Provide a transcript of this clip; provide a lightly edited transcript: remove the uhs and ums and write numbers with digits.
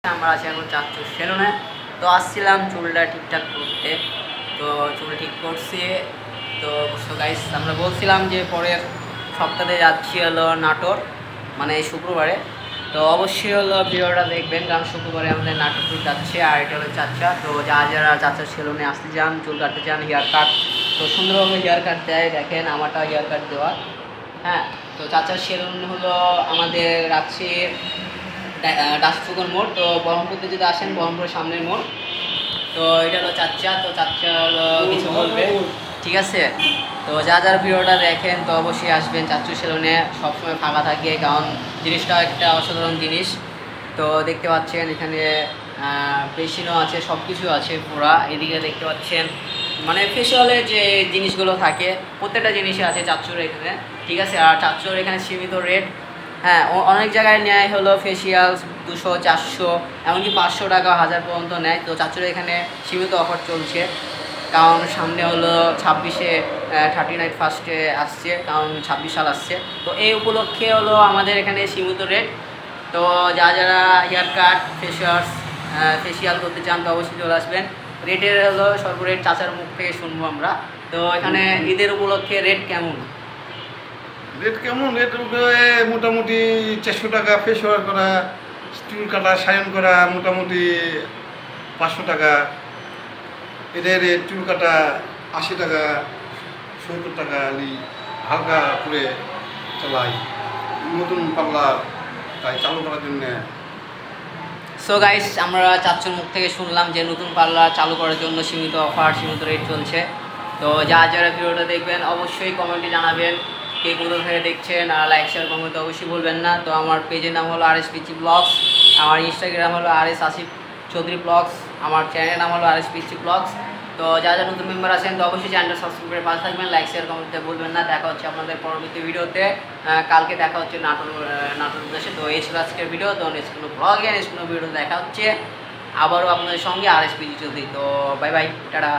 আমরা আছি এখন চাচ্চুর সেলুনে। তো আসছিলাম চুলটা ঠিকঠাক করতে, তো চুল ঠিক করছি। তো গাইস আমরা বলছিলাম যে পরের সপ্তাহে যাচ্ছি হলো নাটোর, মানে এই শুক্রবারে। তো অবশ্যই হলো ভিডিওটা দেখবেন, কারণ শুক্রবারে আমাদের নাটোর যাচ্ছে। আর এটা হলো চাচা। তো যারা চাচার সেলুনে আসতে চান, চুল কাটতে চান, হেয়ার কাট, তো সুন্দরভাবে হেয়ার কাট দেয়। দেখেন আমারটা হেয়ার কাট দেওয়া। হ্যাঁ, তো চাচার সেলুন হলো আমাদের রাজশাহীর দাসপুকুর মোড়। তো বহরমপুরতে যদি আসেন, বহরমপুরের সামনের মোড়। তো এটা হলো চাচা। তো চাচা হলো কিছু বলবে, ঠিক আছে? তো যারা ভিডিওটা দেখেন তো অবশ্যই আসবেন চাচু সেলুনে, সবসময় ফাঁকা থাকে, কারণ জিনিসটা একটা অসাধারণ জিনিস। তো দেখতে পাচ্ছেন এখানে পেশিনও আছে, সব কিছু আছে পুরা। এদিকে দেখতে পাচ্ছেন মানে ফেশিয়ালের যে জিনিসগুলো থাকে প্রত্যেকটা জিনিসই আছে চাচুর এখানে, ঠিক আছে? আর চাচুর এখানে সীমিত রেট। হ্যাঁ, অনেক জায়গায় নেয় হলো ফেসিয়াল 200, 400, এমনকি 500 টাকা, 1000 পর্যন্ত নেয়। তো চাচুর এখানে সীমিত অফার চলছে, কারণ সামনে হলো 26-এ 39 ফার্স্টে আসছে, কারণ 26 সাল আসছে। তো এই উপলক্ষে হলো আমাদের এখানে সীমিত রেট। তো যারা হেয়ার কাট, ফেসিয়াল করতে চান তো অবশ্যই চলে আসবেন। রেটের হলো সর্বরেট চাচার মুখ থেকে শুনবো আমরা। তো এখানে ঈদের উপলক্ষে রেট কেমন? রেট মোটামুটি 400 টাকা ফেস ওয়াশ করা, চুল কাটা, সায়ন করা মোটামুটি 500 টাকা। এদের রেট চুল কাটা 80 টাকা, 70 টাকা হালকা করে চালাই। নতুন পার্লার তাই চালু করার জন্য। সো গাইস, আমরা চাচুর মুখ থেকে শুনলাম যে নতুন পার্লার চালু করার জন্য সীমিত অফার, সীমিত রেট চলছে। তো যারা ভিডিওটা দেখবেন অবশ্যই কমেন্টে জানাবেন কে কোথা থেকে দেখছেন, আর লাইক শেয়ার কমেন্ট অবশ্যই ভুলবেন না। তো আমার পেজের নাম হলো RSPC ব্লগস, আমার ইনস্টাগ্রাম হলো RS আসিফ চৌধুরী ব্লগস, আমার চ্যানেলের নাম হলো RSPC ব্লগস। তো যারা নতুন মেম্বার আছেন তো অবশ্যই চ্যানেলটা সাবস্ক্রাইব করে পাশে থাকবেন, লাইক শেয়ার কমেন্ট করতে ভুলবেন না। দেখা হচ্ছে আপনাদের পরবর্তী ভিডিওতে। কালকে দেখা হচ্ছে নাটোর উদ্দেশ্যে। তো এই ছিল আজকের ভিডিও। তো নেক্সট কোনো ব্লগে, নেক্সট কোনো ভিডিও দেখা হচ্ছে আবারও আপনাদের সঙ্গে RSPC চৌধুরী। তো বাই বাই, টাটা।